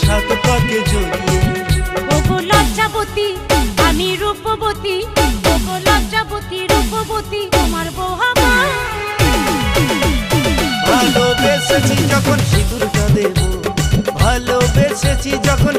সাত পাকে জড়িয়ে। ওগো লজ্জাবতী আমি রূপবতী, ওগো লজ্জাবতী রূপবতী তোমার বউ হব। ভালোবেসেছি যখন সিঁদুরটা দেব, ভালোবেসেছি যখন